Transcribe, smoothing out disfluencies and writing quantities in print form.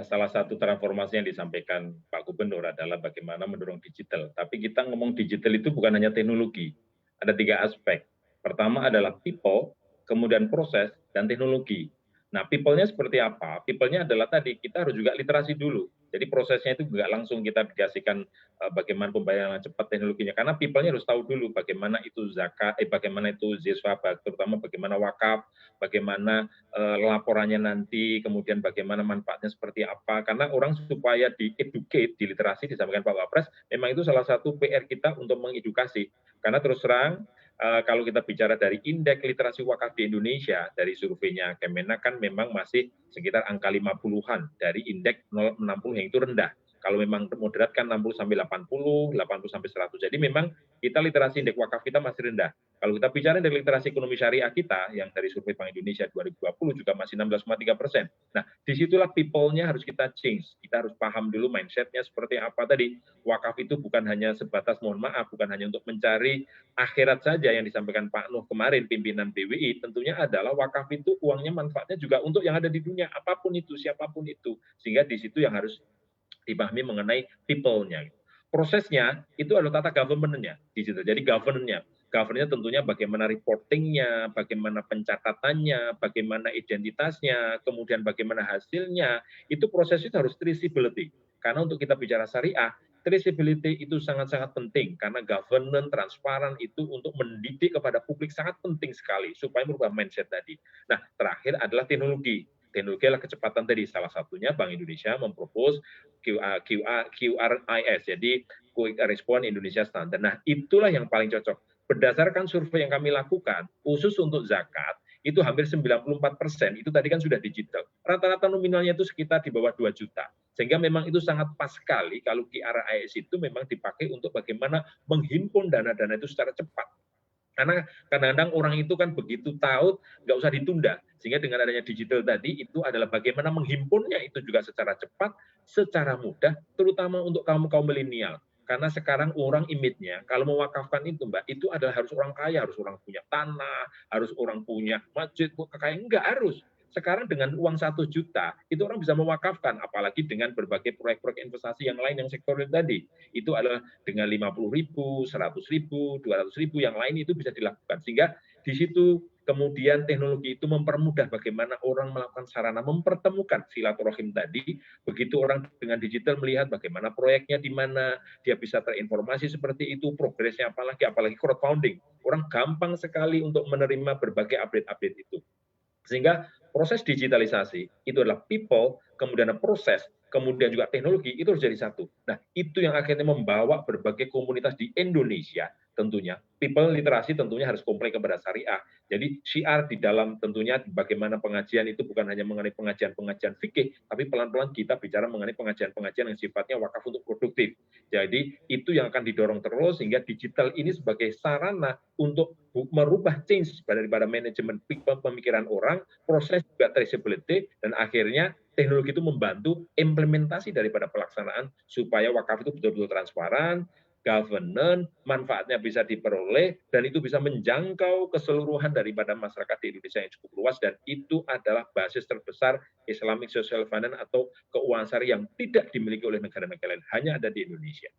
Salah satu transformasi yang disampaikan Pak Gubernur adalah bagaimana mendorong digital. Tapi kita ngomong digital itu bukan hanya teknologi, ada 3 aspek. Pertama adalah people, kemudian proses, dan teknologi. Nah, people-nya seperti apa? People-nya adalah tadi, kita harus juga literasi dulu. Jadi prosesnya itu nggak langsung kita dikasihkan bagaimana pembayaran cepat teknologinya, karena people-nya harus tahu dulu bagaimana itu zakat, bagaimana itu ziswa, terutama bagaimana wakaf, bagaimana laporannya nanti, kemudian bagaimana manfaatnya seperti apa. Karena orang supaya di-educate, diliterasi, disampaikan Pak Wapres, memang itu salah satu PR kita untuk mengedukasi. Karena terus terang, kalau kita bicara dari indeks literasi wakaf di Indonesia, dari surveinya Kemenak kan memang masih sekitar angka 50-an dari indeks 0,60 yang itu rendah. Kalau memang moderat kan 60 sampai 80, 80 sampai 100. Jadi memang kita literasi indeks wakaf kita masih rendah. Kalau kita bicara dari literasi ekonomi syariah kita, yang dari survei Bank Indonesia 2020 juga masih 16,3%. Nah, disitulah people-nya harus kita change. Kita harus paham dulu mindset-nya seperti apa tadi. Wakaf itu bukan hanya sebatas, mohon maaf, bukan hanya untuk mencari akhirat saja yang disampaikan Pak Nuh kemarin, pimpinan BWI, tentunya adalah wakaf itu uangnya manfaatnya juga untuk yang ada di dunia, apapun itu, siapapun itu. Sehingga di situ yang harus dipahami mengenai people-nya. Prosesnya itu adalah tata government-nya di situ. Jadi governance-nya. Governance tentunya bagaimana reporting-nya, bagaimana pencatatannya, bagaimana identitasnya, kemudian bagaimana hasilnya. Itu proses itu harus traceability. Karena untuk kita bicara syariah, traceability itu sangat-sangat penting karena governance transparan itu untuk mendidik kepada publik sangat penting sekali supaya merubah mindset tadi. Nah, terakhir adalah teknologi. Teknologi adalah kecepatan tadi. Salah satunya Bank Indonesia mempropos QRIS, jadi Quick Response Indonesia Standard. Nah, itulah yang paling cocok. Berdasarkan survei yang kami lakukan, khusus untuk zakat, itu hampir 94% itu tadi kan sudah digital. Rata-rata nominalnya itu sekitar di bawah 2 juta. Sehingga memang itu sangat pas sekali kalau QRIS itu memang dipakai untuk bagaimana menghimpun dana-dana itu secara cepat. Karena kadang-kadang orang itu kan begitu tahu, nggak usah ditunda. Sehingga dengan adanya digital tadi, itu adalah bagaimana menghimpunnya itu juga secara cepat, secara mudah, terutama untuk kaum-kaum milenial. Karena sekarang orang image-nya, kalau mewakafkan itu Mbak, itu adalah harus orang kaya, harus orang punya tanah, harus orang punya masjid, kekayaan. Enggak harus. Sekarang dengan uang 1 juta, itu orang bisa mewakafkan, apalagi dengan berbagai proyek-proyek investasi yang lain yang sektor tadi. Itu adalah dengan 50.000, 100.000, 200.000 yang lain itu bisa dilakukan. Sehingga di situ kemudian teknologi itu mempermudah bagaimana orang melakukan sarana mempertemukan silaturahim tadi. Begitu orang dengan digital melihat bagaimana proyeknya di mana, dia bisa terinformasi seperti itu, progresnya apalagi crowdfunding. Orang gampang sekali untuk menerima berbagai update-update itu. Sehingga proses digitalisasi itu adalah people, kemudian proses, kemudian juga teknologi, itu harus jadi satu. Nah, itu yang akhirnya membawa berbagai komunitas di Indonesia tentunya. People literasi tentunya harus komplek kepada syariah. Jadi syiar di dalam tentunya bagaimana pengajian itu bukan hanya mengenai pengajian-pengajian fikih, tapi pelan-pelan kita bicara mengenai pengajian-pengajian yang sifatnya wakaf untuk produktif. Jadi itu yang akan didorong terus sehingga digital ini sebagai sarana untuk merubah change daripada manajemen pemikiran orang, proses juga traceability, dan akhirnya teknologi itu membantu implementasi daripada pelaksanaan supaya wakaf itu betul-betul transparan, governance, manfaatnya bisa diperoleh, dan itu bisa menjangkau keseluruhan daripada masyarakat di Indonesia yang cukup luas, dan itu adalah basis terbesar Islamic Social Finance atau keuangan syariah yang tidak dimiliki oleh negara-negara lain, hanya ada di Indonesia.